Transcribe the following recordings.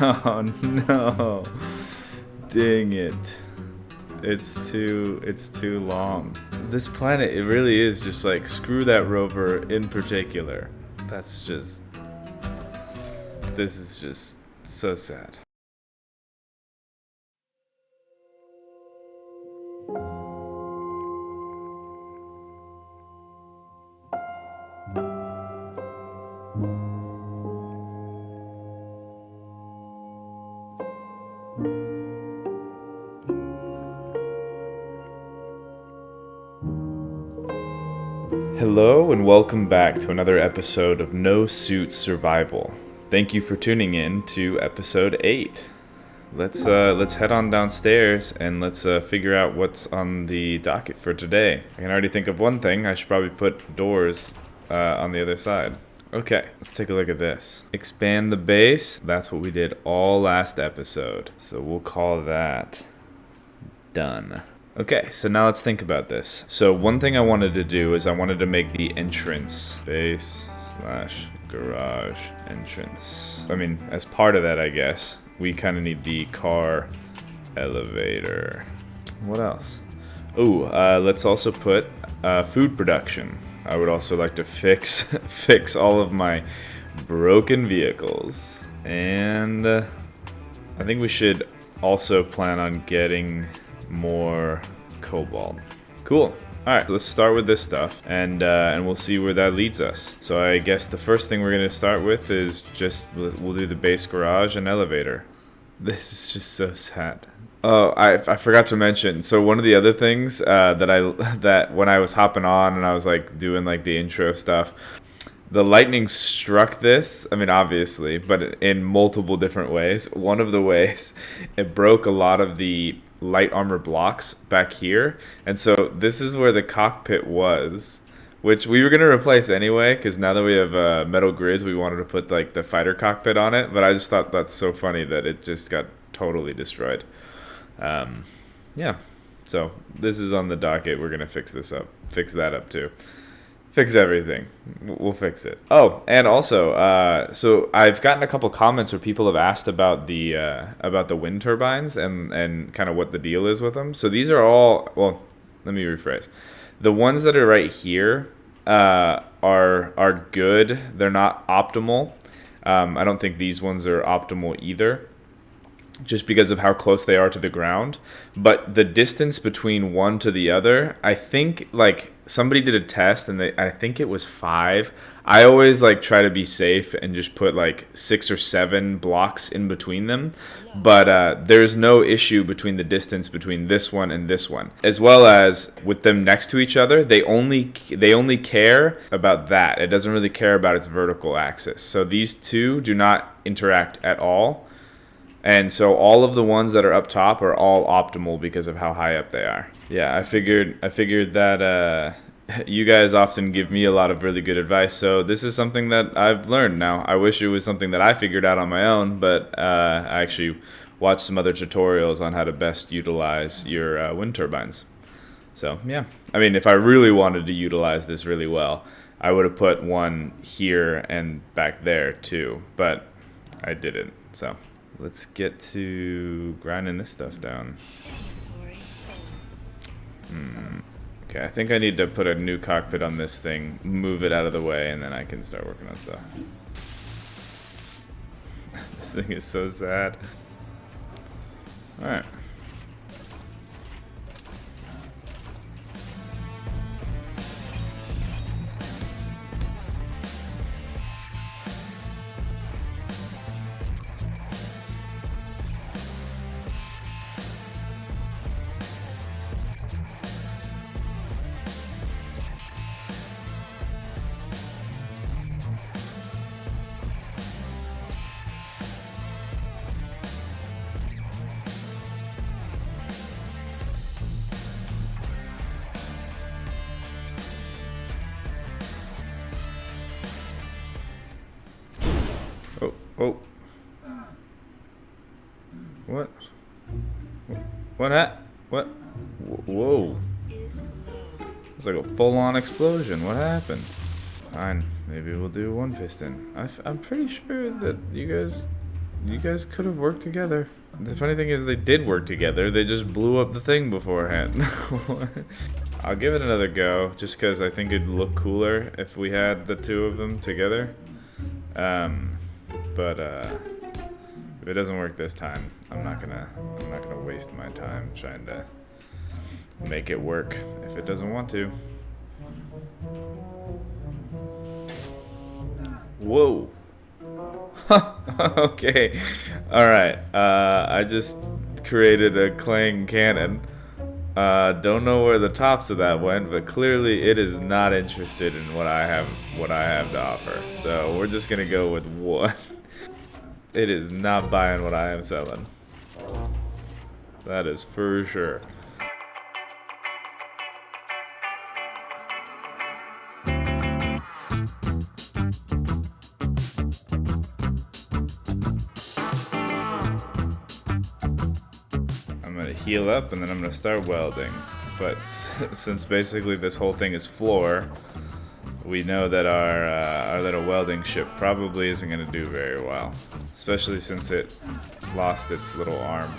Oh no. Dang it. It's too long. This planet, it really is just like screw that rover in particular. This is just so sad. Hello and welcome back to another episode of No Suit Survival. Thank you for tuning in to episode 8. Let's head on downstairs and let's figure out what's on the docket for today. I can already think of one thing. I should probably put doors on the other side. Okay, let's take a look at this. Expand the base. That's what we did all last episode. So we'll call that done. Okay, so now let's think about this. So one thing I wanted to do is I wanted to make the entrance base / garage entrance. I mean, as part of that, I guess, we kind of need the car elevator. What else? Ooh, let's also put food production. I would also like to fix all of my broken vehicles. And I think we should also plan on getting more cobalt. Cool. Alright, let's start with this stuff and we'll see where that leads us. So I guess the first thing we're going to start with is we'll do the base garage and elevator. This is just so sad. Oh, I forgot to mention. So one of the other things that when I was hopping on and I was like doing like the intro stuff, the lightning struck this, I mean obviously, but in multiple different ways. One of the ways, it broke a lot of the light armor blocks back here, and so this is where the cockpit was, which we were going to replace anyway, because now that we have metal grids, we wanted to put like the fighter cockpit on it, but I just thought that's so funny that it just got totally destroyed. Yeah, so this is on the docket. We're going to fix that up too. Fix everything. We'll fix it. Oh, and also, so I've gotten a couple comments where people have asked about the wind turbines and kind of what the deal is with them. So these are all, well, let me rephrase. The ones that are right here are good. They're not optimal. I don't think these ones are optimal either, just because of how close they are to the ground. But the distance between one to the other, I think, like, somebody did a test and I think it was 5. I always like try to be safe and just put like 6 or 7 blocks in between them. But there's no issue between the distance between this one and this one. As well as with them next to each other, they only care about that. It doesn't really care about its vertical axis. So these two do not interact at all. And so all of the ones that are up top are all optimal because of how high up they are. Yeah, I figured that you guys often give me a lot of really good advice, so this is something that I've learned now. I wish it was something that I figured out on my own, but I actually watched some other tutorials on how to best utilize your wind turbines. So yeah, I mean, if I really wanted to utilize this really well, I would have put one here and back there too, but I didn't, so. Let's get to grinding this stuff down. Okay, I think I need to put a new cockpit on this thing, move it out of the way, and then I can start working on stuff. This thing is so sad. Alright. Oh. What? What? Whoa. It's like a full-on explosion. What happened? Fine. Maybe we'll do one piston. I'm pretty sure that you guys you guys could have worked together. The funny thing is they did work together. They just blew up the thing beforehand. I'll give it another go, just because I think it'd look cooler if we had the two of them together. But if it doesn't work this time, I'm not gonna waste my time trying to make it work if it doesn't want to. Whoa. Okay. Alright. I just created a clang cannon. Don't know where the tops of that went, but clearly it is not interested in what I have to offer. So we're just gonna go with one. It is not buying what I am selling. That is for sure. I'm gonna heal up and then I'm gonna start welding. But since basically this whole thing is floor, we know that our little welding ship probably isn't gonna do very well. Especially since it lost its little arm.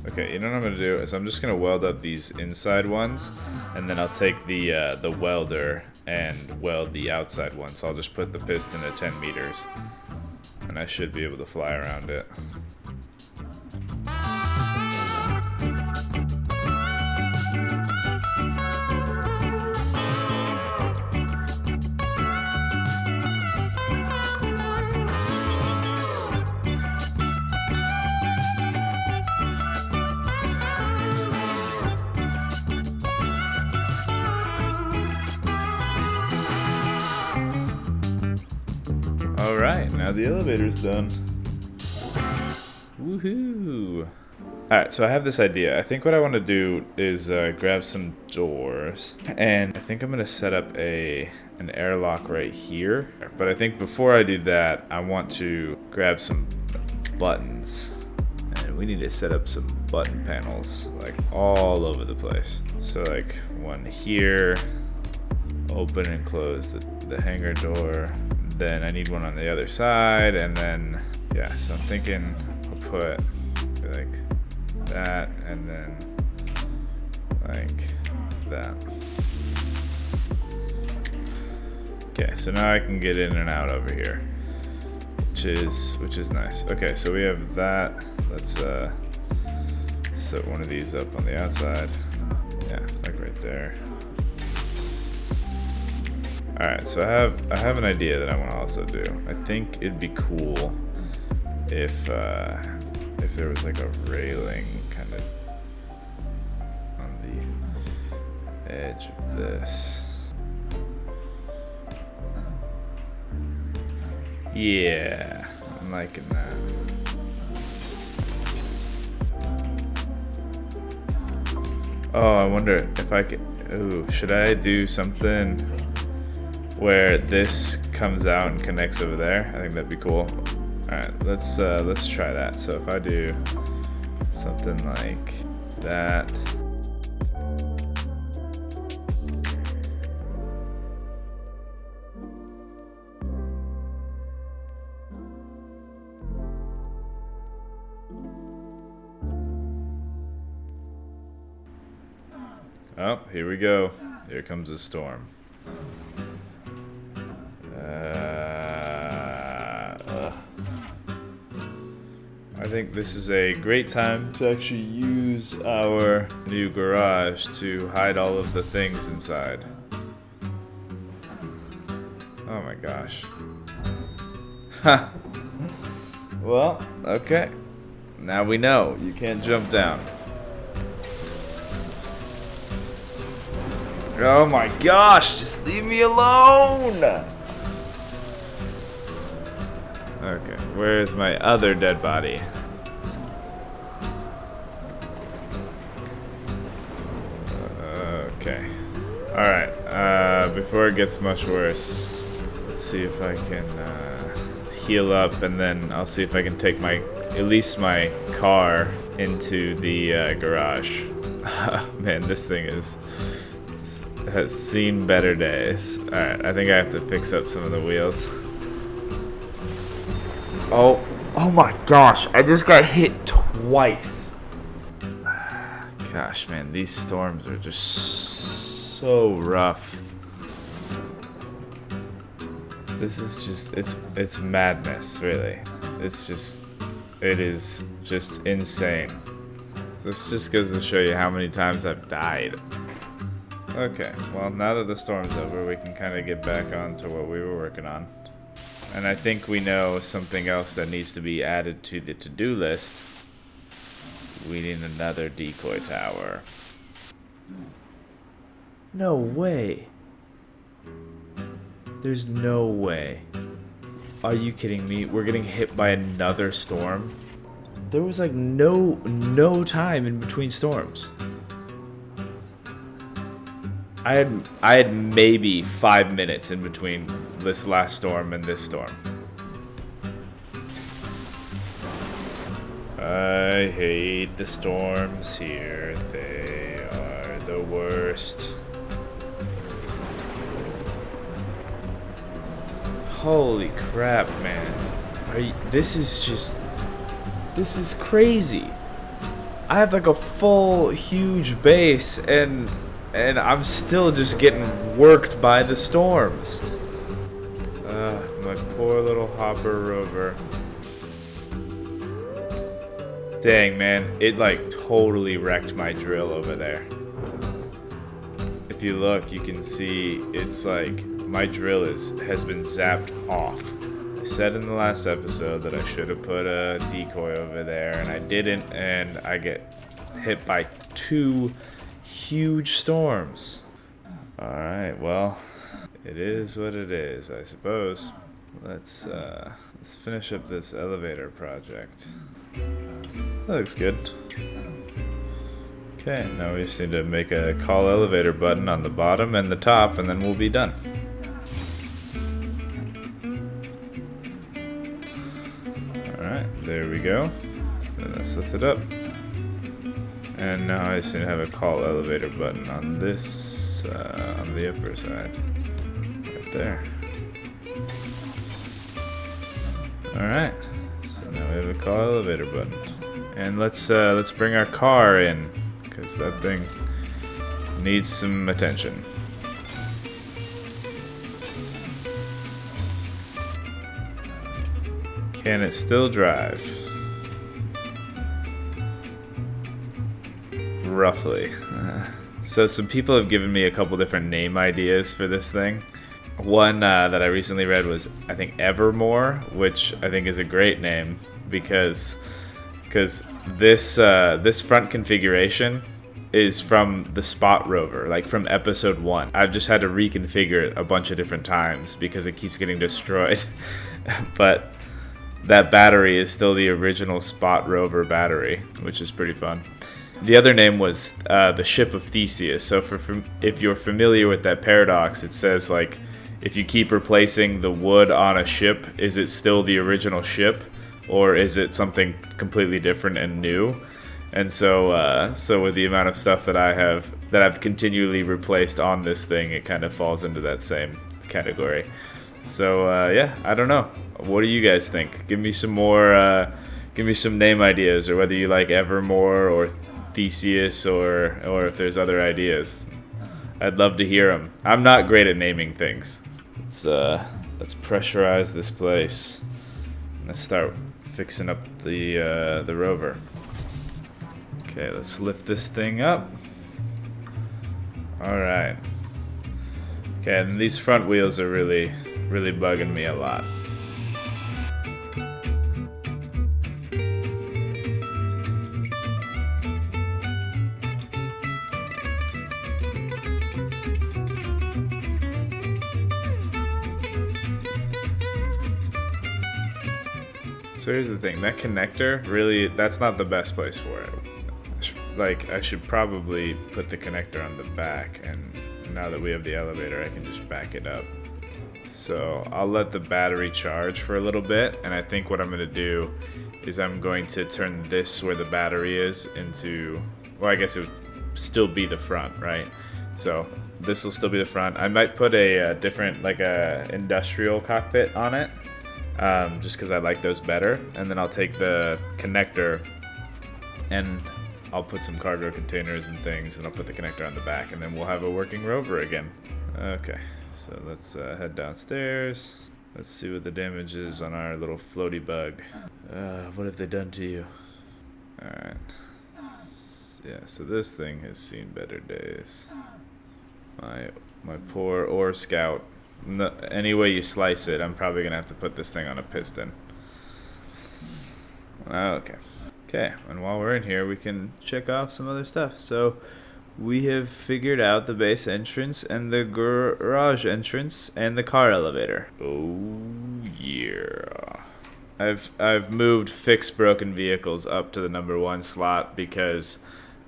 Okay, you know what I'm gonna do is I'm just gonna weld up these inside ones, and then I'll take the welder and weld the outside one. So I'll just put the piston at 10 meters, and I should be able to fly around it. Alright, now the elevator's done. Woohoo! Alright, so I have this idea. I think what I want to do is grab some doors, and I think I'm going to set up an airlock right here. But I think before I do that, I want to grab some buttons. And we need to set up some button panels, like all over the place. So like one here, open and close the hangar door. Then I need one on the other side, and then, yeah, so I'm thinking I'll put like that, and then like that. Okay, so now I can get in and out over here, which is nice. Okay, so we have that. Let's set one of these up on the outside. Yeah, like right there. Alright, so I have an idea that I want to also do. I think it'd be cool if there was like a railing kind of on the edge of this. Yeah, I'm liking that. Oh, I wonder if I could. Ooh, should I do something where this comes out and connects over there? I think that'd be cool. Alright, let's try that. So if I do something like that. Oh, here we go. Here comes the storm. I think this is a great time to actually use our new garage to hide all of the things inside. Oh my gosh. Ha! Well, okay. Now we know you can't jump down. Oh my gosh, just leave me alone! Okay, where's my other dead body? Okay. Alright, before it gets much worse, let's see if I can heal up, and then I'll see if I can take at least my car into the garage. Man, this thing has seen better days. Alright, I think I have to fix up some of the wheels. Oh my gosh, I just got hit twice. Gosh, man, these storms are just so rough. This is just, it's madness, really. It is just insane. This just goes to show you how many times I've died. Okay, well, now that the storm's over, we can kind of get back on to what we were working on. And I think we know something else that needs to be added to the to-do list. We need another decoy tower. No way. There's no way. Are you kidding me? We're getting hit by another storm? There was like no time in between storms. I had maybe 5 minutes in between this last storm and this storm. I hate the storms here. They are the worst. Holy crap, man. This is crazy. I have like a full huge base and I'm still just getting worked by the storms. My poor little hopper rover. Dang, man, it like totally wrecked my drill over there. If you look, you can see it's like my drill has been zapped off. I said in the last episode that I should have put a decoy over there, and I didn't, and I get hit by 2 huge storms. Alright, well, it is what it is, I suppose. Let's finish up this elevator project. That looks good. Okay, now we just need to make a call elevator button on the bottom and the top, and then we'll be done. Alright, there we go. Then let's lift it up. And now I just need to have a call elevator button on this, on the upper side. Right there. Alright, so now we have a call elevator button. And let's bring our car in, because that thing needs some attention. Can it still drive? Roughly. So some people have given me a couple different name ideas for this thing. One that I recently read was, I think, Evermore, which I think is a great name because this front configuration is from the Spot Rover, like from episode 1. I've just had to reconfigure it a bunch of different times because it keeps getting destroyed. But that battery is still the original Spot Rover battery, which is pretty fun. The other name was the Ship of Theseus. So if you're familiar with that paradox, it says like, if you keep replacing the wood on a ship, is it still the original ship, or is it something completely different and new? And so with the amount of stuff that I've continually replaced on this thing, it kind of falls into that same category. So yeah, I don't know. What do you guys think? Give me some more. Give me some name ideas, or whether you like Evermore or Theseus, or if there's other ideas. I'd love to hear them. I'm not great at naming things. Let's pressurize this place. Let's start fixing up the rover. Okay, let's lift this thing up. All right. Okay, and these front wheels are really bugging me a lot. So here's the thing, that connector, really, that's not the best place for it. like, I should probably put the connector on the back, and now that we have the elevator, I can just back it up. So I'll let the battery charge for a little bit, and I think what I'm gonna do is I'm going to turn this where the battery is into, well, I guess it would still be the front, right? So this will still be the front. I might put a different, like a industrial cockpit on it, just because I like those better. And then I'll take the connector and I'll put some cargo containers and things, and I'll put the connector on the back, and then we'll have a working rover again. Okay, so let's head downstairs. Let's see what the damage is on our little floaty bug. What have they done to you? Alright. Yeah, so this thing has seen better days. My poor ore scout. No, any way you slice it, I'm probably gonna have to put this thing on a piston. Okay. Okay, and while we're in here, we can check off some other stuff. So, we have figured out the base entrance and the garage entrance and the car elevator. Oh yeah. I've moved fix broken vehicles up to the #1 slot because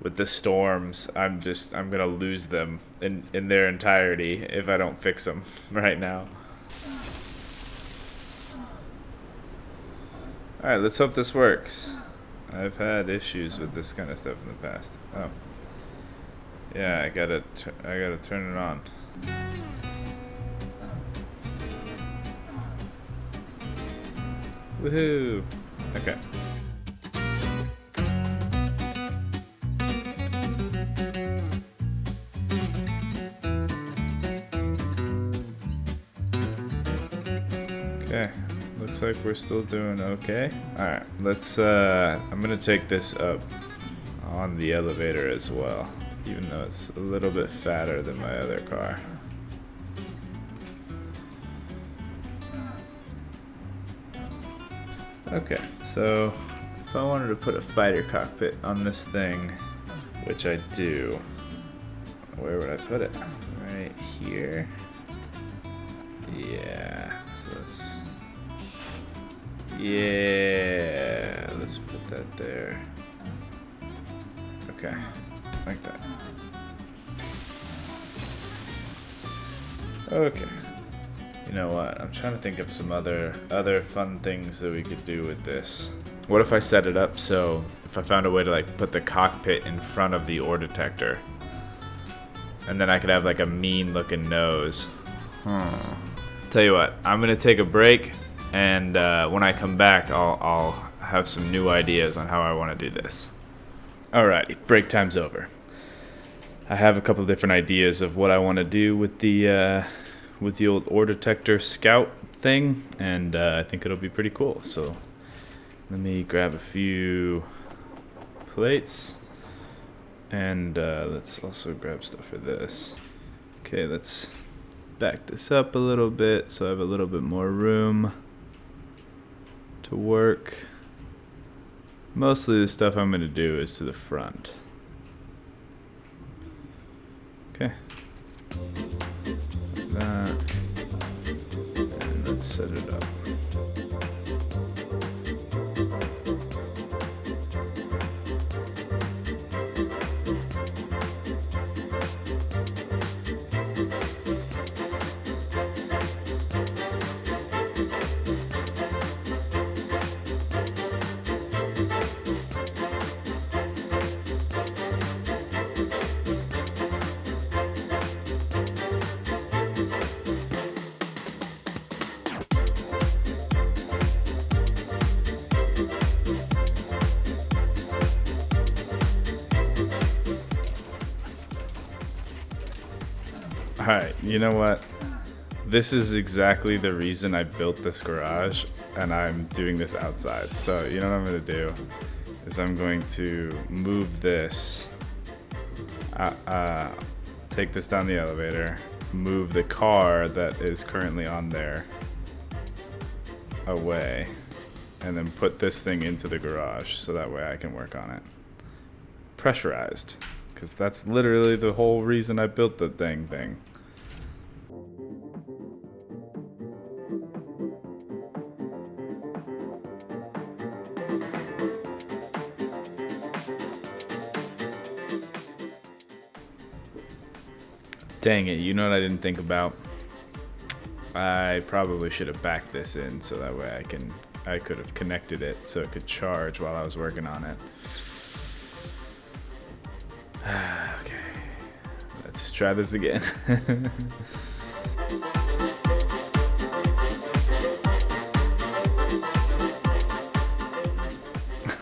with the storms, I'm gonna lose them in their entirety if I don't fix them right now. All right, let's hope this works. I've had issues with this kind of stuff in the past. Oh. Yeah, I gotta turn it on. Woohoo! Okay. Okay. Looks like we're still doing okay. Alright, let's I'm gonna take this up on the elevator as well, even though it's a little bit fatter than my other car. Okay, so if I wanted to put a fighter cockpit on this thing, which I do, where would I put it? Right here. Yeah, so let's put that there. Okay, like that. Okay. You know what? I'm trying to think of some other fun things that we could do with this. What if I set it up so if I found a way to like put the cockpit in front of the ore detector, and then I could have like a mean looking nose. Tell you what, I'm gonna take a break, and when I come back, I'll have some new ideas on how I want to do this. Alrighty, break time's over. I have a couple of different ideas of what I want to do with the old ore detector scout thing, and I think it'll be pretty cool. So let me grab a few plates, and let's also grab stuff for this. Okay, let's back this up a little bit so I have a little bit more room to work. Mostly the stuff I'm going to do is to the front. Okay. Like that. And let's set it up. Alright, you know what? This is exactly the reason I built this garage, and I'm doing this outside. So, you know what I'm going to do? Is I'm going to move this, take this down the elevator, move the car that is currently on there away, and then put this thing into the garage so that way I can work on it. Pressurized, because that's literally the whole reason I built the dang thing. Dang it, you know what I didn't think about? I probably should have backed this in so that way I could have connected it so it could charge while I was working on it. Okay, let's try this again.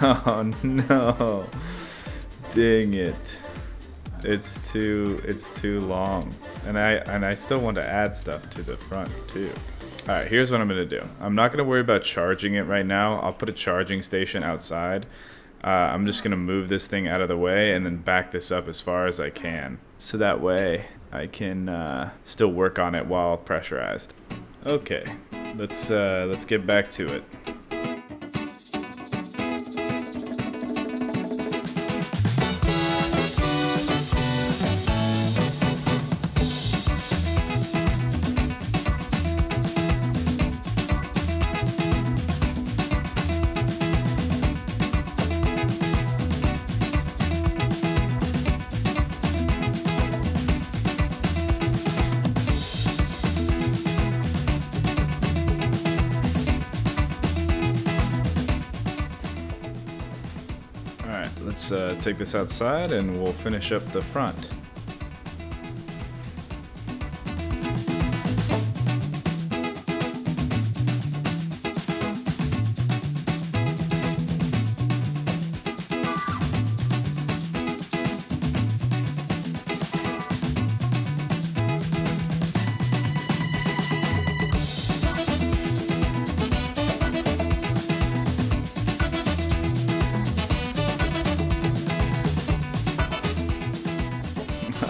Oh no, dang it. It's too long. And I still want to add stuff to the front too. Alright, here's what I'm gonna do. I'm not gonna worry about charging it right now. I'll put a charging station outside. I'm just gonna move this thing out of the way and then back this up as far as I can. So that way I can still work on it while pressurized. Okay, let's get back to it. Let's take this outside and we'll finish up the front.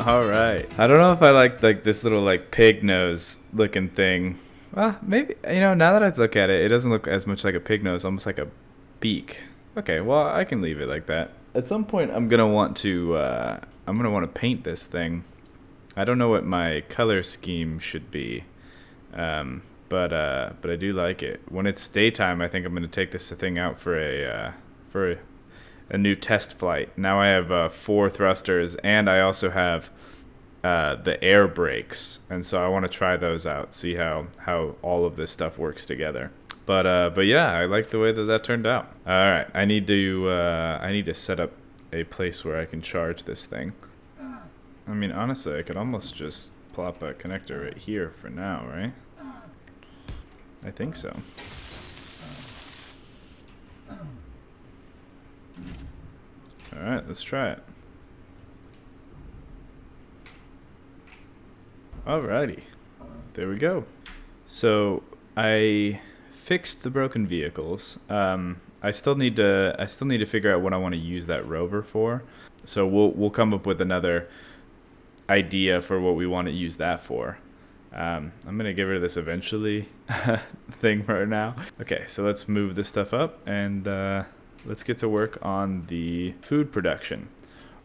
All right. I don't know if I like this little like pig nose looking thing. Well, maybe, you know, now that I look at it, it doesn't look as much like a pig nose, almost like a beak. Okay, well, I can leave it like that. At some point, I'm gonna want to paint this thing. I don't know what my color scheme should be, but I do like it. When it's daytime, I think I'm gonna take this thing out for a new test flight. Now I have 4 thrusters, and I also have the air brakes, and so I want to try those out, see how all of this stuff works together. But yeah, I like the way that turned out. All right, I need to set up a place where I can charge this thing. I mean, honestly, I could almost just plop a connector right here for now, right? I think so. Alright, let's try it. Alrighty. There we go. So I fixed the broken vehicles. I still need to figure out what I want to use that rover for. So we'll come up with another idea for what we want to use that for. I'm gonna get rid of this eventually thing right now. Okay, so let's move this stuff up and let's get to work on the food production.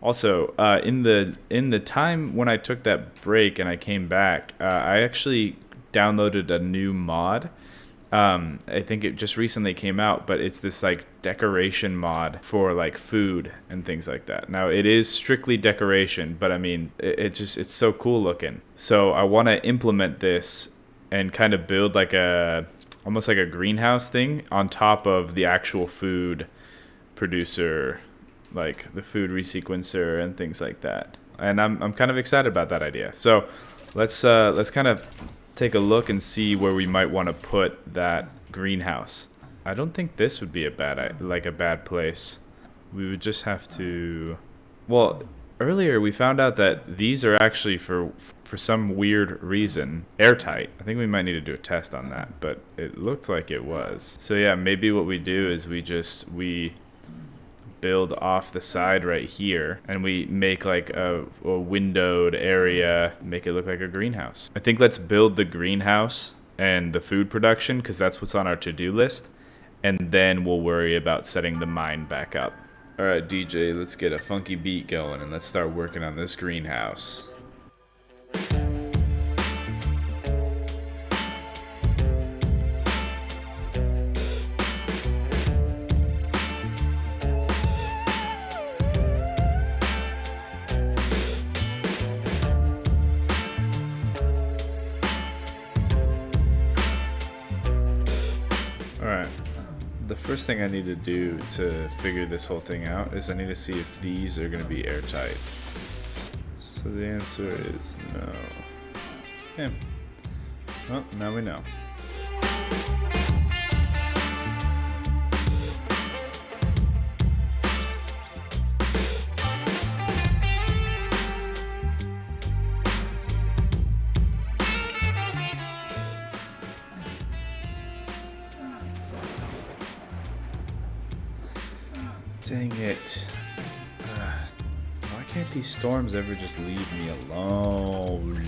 Also, in the time when I took that break and I came back, I actually downloaded a new mod. I think it just recently came out, but it's this like decoration mod for like food and things like that. Now it is strictly decoration, but I mean it's so cool looking. So I want to implement this and kind of build like almost like a greenhouse thing on top of the actual food producer, like the food resequencer and things like that. And I'm kind of excited about that idea. So let's kind of take a look and see where we might want to put that greenhouse. I don't think this would be a bad place. We would just have to. Well, earlier we found out that these are actually for some weird reason airtight. I think we might need to do a test on that, but it looked like it was. So yeah, maybe what we do is we build off the side right here and we make like a windowed area, make it look like a greenhouse. I think let's build the greenhouse and the food production because that's what's on our to-do list, and then we'll worry about setting the mine back up. All right, DJ, let's get a funky beat going and let's start working on this greenhouse. the first thing I need to do to figure this whole thing out is I need to see if these are going to be airtight. So the answer is no. Yeah. Well, now we know. Dang it. Why can't these storms ever just leave me alone?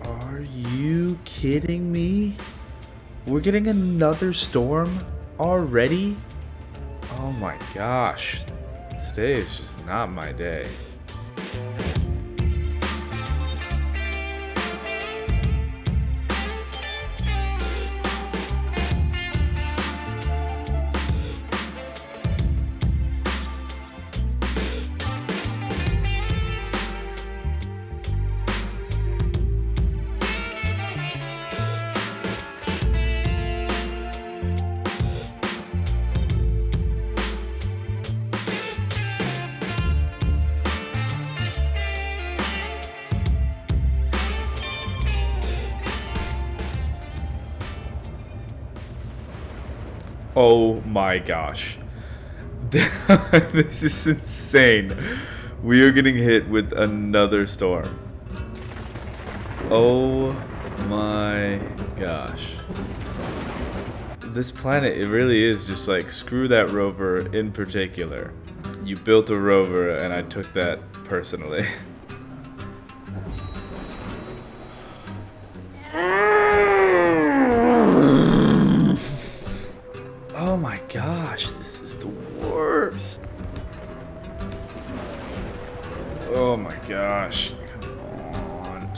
Are you kidding me? We're getting another storm already? Oh my gosh. Today is just not my day. Oh my gosh. This is insane. We are getting hit with another storm. Oh my gosh. This planet, it really is just like, screw that rover in particular. You built a rover and I took that personally. Oh my gosh, this is the worst. Oh my gosh, come on.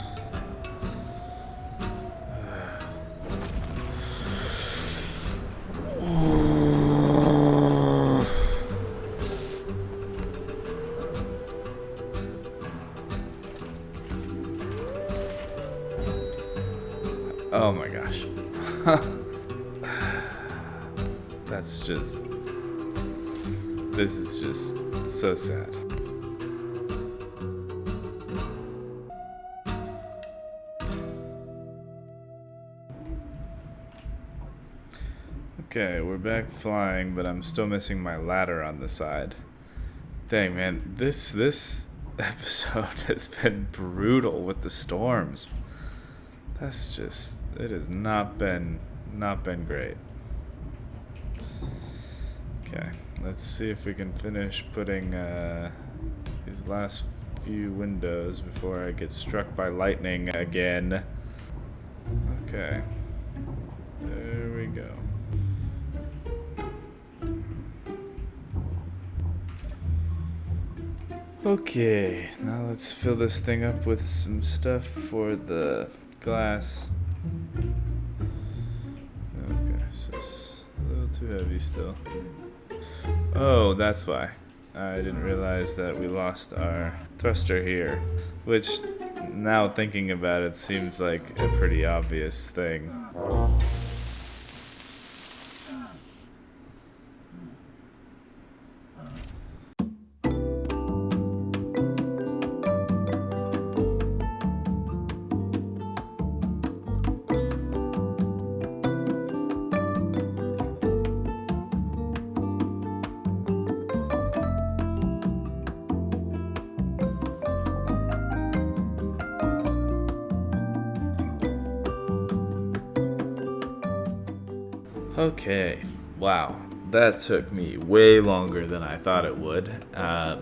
Oh my gosh. This is just so sad. Okay, we're back flying, but I'm still missing my ladder on the side. Dang, man, this episode has been brutal with the storms. That's just, it has not been great. Okay, let's see if we can finish putting these last few windows before I get struck by lightning again. Okay, there we go. Okay, now let's fill this thing up with some stuff for the glass. Okay, so it's a little too heavy still. Oh, that's why. I didn't realize that we lost our thruster here, which, now thinking about it, seems like a pretty obvious thing. Okay, wow, that took me way longer than I thought it would,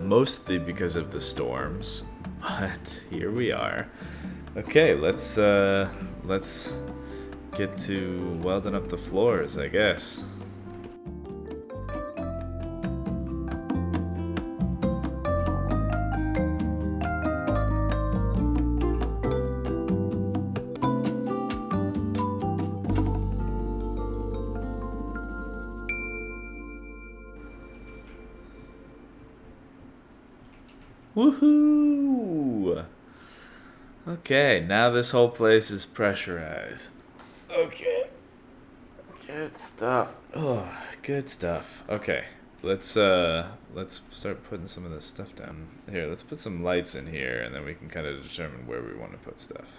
mostly because of the storms. but here we are. Okay, let's get to welding up the floors, I guess. Woohoo! Okay, now this whole place is pressurized. Okay. Good stuff. Oh, good stuff. Okay. Let's start putting some of this stuff down. Here, let's put some lights in here and then we can kind of determine where we want to put stuff.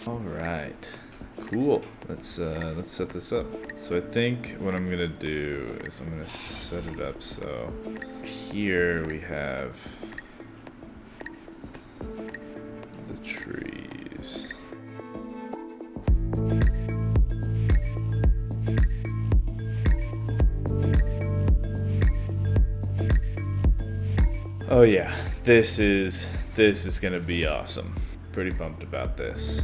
All right. Cool. Let's set this up. So I think what I'm gonna do is I'm gonna set it up so here we have the trees. Oh yeah, this is gonna be awesome. Pretty pumped about this.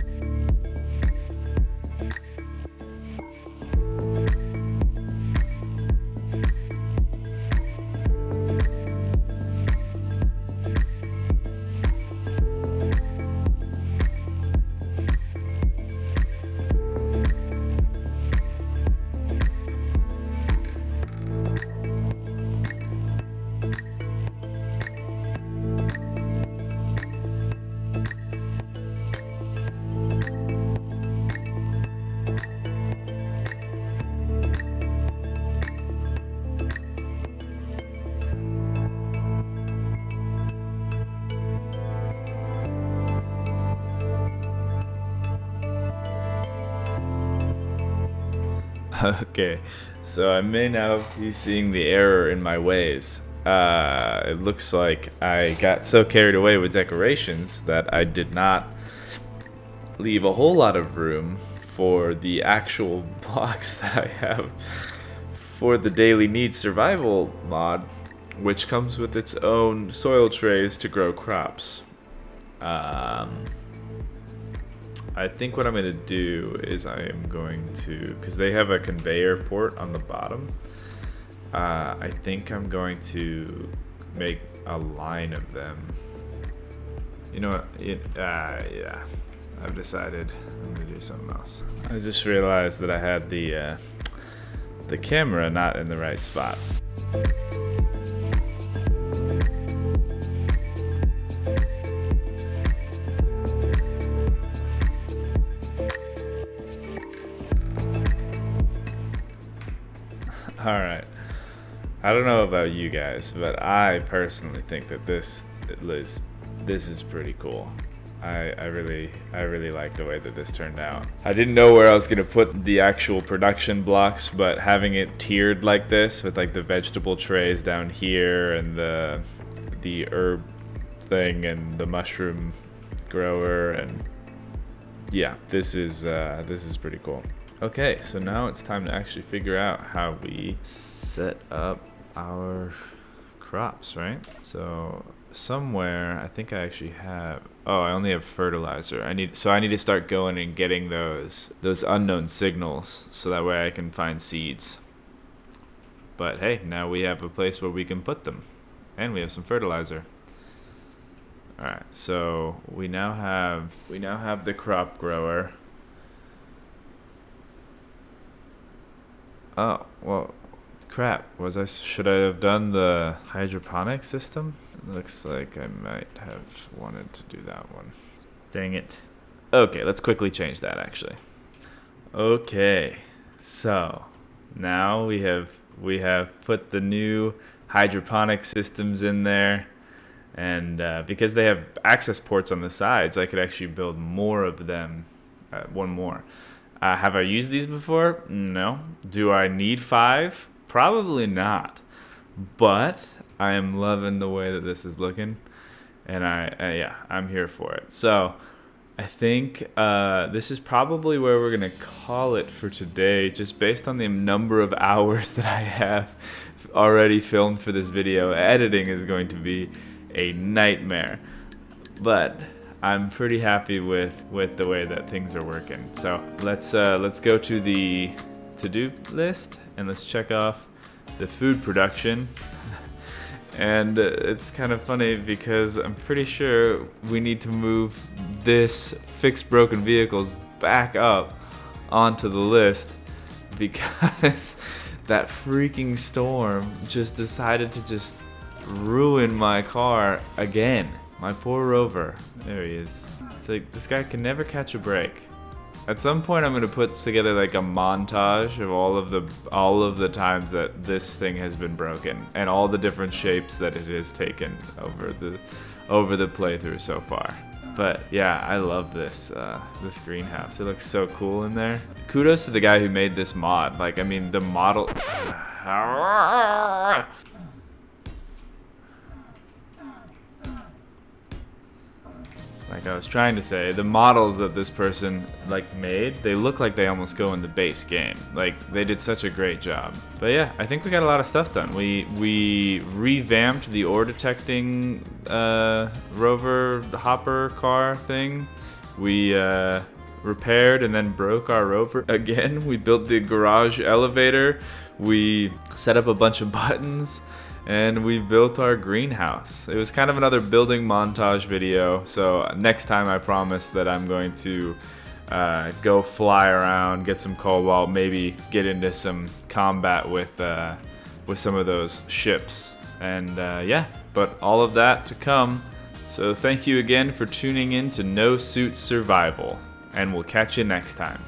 Okay, so I may now be seeing the error in my ways. It looks like I got so carried away with decorations that I did not leave a whole lot of room for the actual blocks that I have for the daily needs survival mod, which comes with its own soil trays to grow crops. I think what I'm going to do is I am going to, because they have a conveyor port on the bottom, I think I'm going to make a line of them. You know what? Yeah, I've decided I'm going to do something else. I just realized that I had the camera not in the right spot. Alright, I don't know about you guys, but I personally think that this is pretty cool. I really like the way that this turned out. I didn't know where I was gonna put the actual production blocks, but having it tiered like this with like the vegetable trays down here and the herb thing and the mushroom grower, and yeah, this is pretty cool. Okay, so now it's time to actually figure out how we set up our crops, right? So somewhere, I think I actually have, oh, I only have fertilizer. I need to start going and getting those unknown signals so that way I can find seeds. But hey, now we have a place where we can put them, and we have some fertilizer. All right, so we now have the crop grower. Oh, well, crap. Should I have done the hydroponic system? Looks like I might have wanted to do that one. Dang it. Okay, let's quickly change that actually. Okay, so now we have put the new hydroponic systems in there, and because they have access ports on the sides, I could actually build more of them. One more. Have I used these before? No. Do I need 5? Probably not. But I am loving the way that this is looking, and I'm here for it. So I think this is probably where we're going to call it for today, just based on the number of hours that I have already filmed for this video. Editing is going to be a nightmare, but I'm pretty happy with the way that things are working. So let's go to the to-do list and let's check off the food production. And it's kind of funny because I'm pretty sure we need to move this fix broken vehicles back up onto the list because that freaking storm just decided to just ruin my car again. My poor Rover. There he is. It's like this guy can never catch a break. At some point I'm gonna put together like a montage of all of the times that this thing has been broken and all the different shapes that it has taken over the playthrough so far. But yeah, I love this this greenhouse. It looks so cool in there. Kudos to the guy who made this mod. Like, I mean, the model. Like I was trying to say, the models that this person made, they look like they almost go in the base game. Like, they did such a great job. But yeah, I think we got a lot of stuff done. We revamped the ore detecting rover hopper car thing. We repaired and then broke our rover again. We built the garage elevator. We set up a bunch of buttons. And we built our greenhouse. It was kind of another building montage video. So next time I promise that I'm going to go fly around, get some cobalt, maybe get into some combat with some of those ships. And yeah, but all of that to come. So thank you again for tuning in to No Suit Survival. And we'll catch you next time.